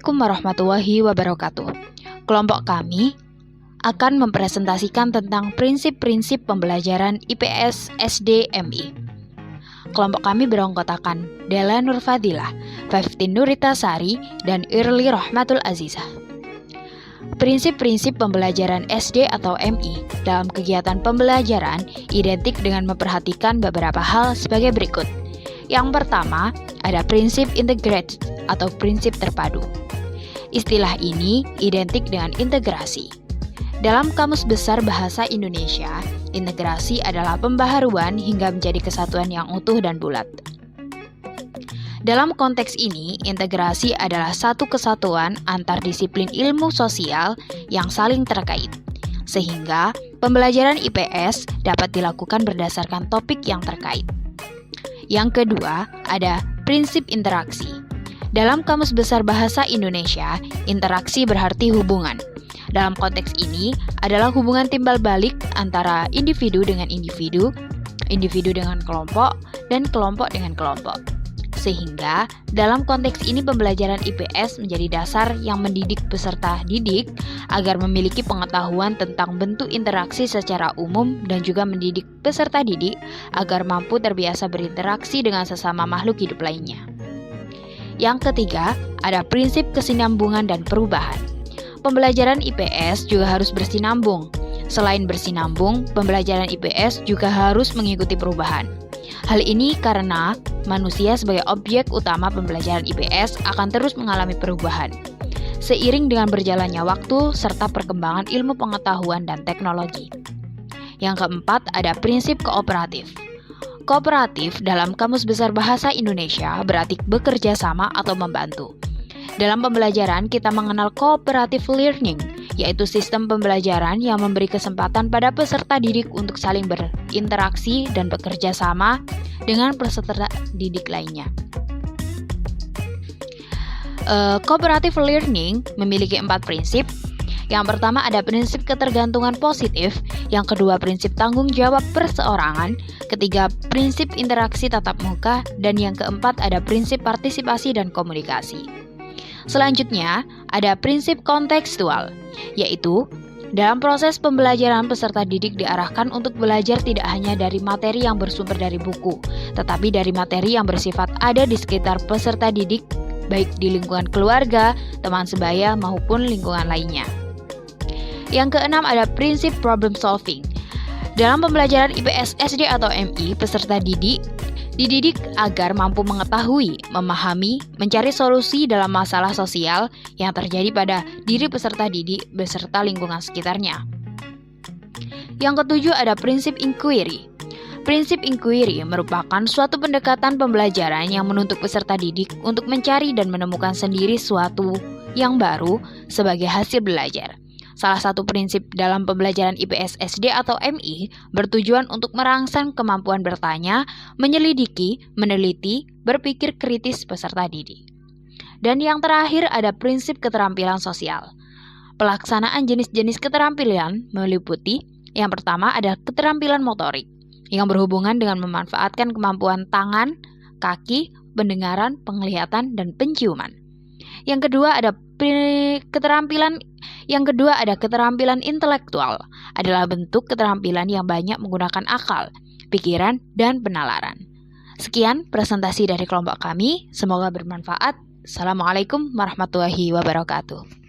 Assalamualaikum warahmatullahi wabarakatuh. Kelompok kami akan mempresentasikan tentang prinsip-prinsip pembelajaran IPS SD MI. Kelompok kami beranggotakan Della Nurfadilah, Faftin Nurita Sari, dan Irli Rahmatul Azizah. Prinsip-prinsip pembelajaran SD atau MI dalam kegiatan pembelajaran identik dengan memperhatikan beberapa hal sebagai berikut. Yang pertama, ada prinsip integrated atau prinsip terpadu. Istilah ini identik dengan integrasi. Dalam Kamus Besar Bahasa Indonesia, integrasi adalah pembaharuan hingga menjadi kesatuan yang utuh dan bulat. Dalam konteks ini, integrasi adalah satu kesatuan antar disiplin ilmu sosial yang saling terkait, sehingga pembelajaran IPS dapat dilakukan berdasarkan topik yang terkait. Yang kedua, ada prinsip interaksi. Dalam Kamus Besar Bahasa Indonesia, interaksi berarti hubungan. Dalam konteks ini adalah hubungan timbal balik antara individu dengan individu, individu dengan kelompok, dan kelompok dengan kelompok. Sehingga dalam konteks ini pembelajaran IPS menjadi dasar yang mendidik peserta didik agar memiliki pengetahuan tentang bentuk interaksi secara umum dan juga mendidik peserta didik agar mampu terbiasa berinteraksi dengan sesama makhluk hidup lainnya. Yang ketiga, ada prinsip kesinambungan dan perubahan. Pembelajaran IPS juga harus bersinambung. Selain bersinambung, pembelajaran IPS juga harus mengikuti perubahan. Hal ini karena manusia sebagai objek utama pembelajaran IPS akan terus mengalami perubahan seiring dengan berjalannya waktu serta perkembangan ilmu pengetahuan dan teknologi. Yang keempat, ada prinsip kooperatif. Kooperatif dalam Kamus Besar Bahasa Indonesia berarti bekerja sama atau membantu. Dalam pembelajaran kita mengenal cooperative learning, yaitu sistem pembelajaran yang memberi kesempatan pada peserta didik untuk saling berinteraksi dan bekerja sama dengan peserta didik lainnya. Cooperative learning memiliki 4 prinsip. Yang pertama ada prinsip ketergantungan positif, yang kedua prinsip tanggung jawab perseorangan, ketiga prinsip interaksi tatap muka, dan yang keempat ada prinsip partisipasi dan komunikasi. Selanjutnya, ada prinsip kontekstual, yaitu dalam proses pembelajaran peserta didik diarahkan untuk belajar tidak hanya dari materi yang bersumber dari buku, tetapi dari materi yang bersifat ada di sekitar peserta didik, baik di lingkungan keluarga, teman sebaya, maupun lingkungan lainnya. Yang keenam ada prinsip problem solving. Dalam pembelajaran IPS SD atau MI, peserta didik dididik agar mampu mengetahui, memahami, mencari solusi dalam masalah sosial yang terjadi pada diri peserta didik beserta lingkungan sekitarnya. Yang ketujuh ada prinsip inquiry. Prinsip inquiry merupakan suatu pendekatan pembelajaran yang menuntut peserta didik untuk mencari dan menemukan sendiri suatu yang baru sebagai hasil belajar. Salah satu prinsip dalam pembelajaran IPS SD atau MI bertujuan untuk merangsang kemampuan bertanya, menyelidiki, meneliti, berpikir kritis peserta didik. Dan yang terakhir ada prinsip keterampilan sosial. Pelaksanaan jenis-jenis keterampilan meliputi yang pertama ada keterampilan motorik yang berhubungan dengan memanfaatkan kemampuan tangan, kaki, pendengaran, penglihatan, dan penciuman. Yang kedua ada keterampilan intelektual, adalah bentuk keterampilan yang banyak menggunakan akal, pikiran, dan penalaran. Sekian presentasi dari kelompok kami, semoga bermanfaat. Assalamualaikum warahmatullahi wabarakatuh.